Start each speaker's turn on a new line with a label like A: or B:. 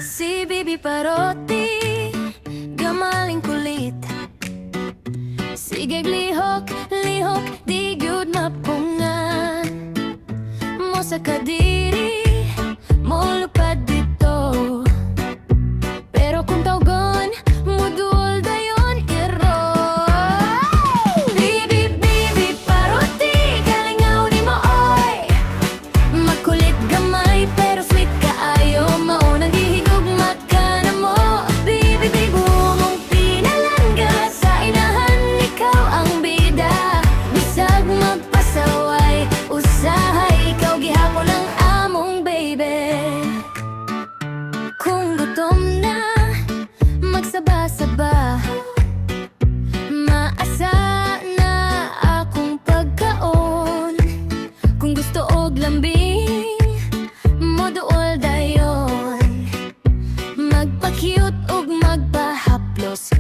A: Si Bibi Paroti, gamaling kulit. Sige lihok, lihok, di gyud mapungan. Mo sa kadiri, mo lupad dito. Pero kung tawgon, mudul dayon iro. Bibi, Bibi Paroti, galingaw ni mo oy. Makulit gamay, pero sweet kaayo. Maunang gihigugma ka na mo. Bibi, bigo mong pinalangga. Sa inahan, ikaw ang bida. Bisag magpasaway, usahay, ikaw gihapon ang among baby. Kung gutom na, magsaba-saba. Maasa na akong pagkaon. Kung gusto og lambing, moduol dayon. Magpa-cute og magpa-haplos.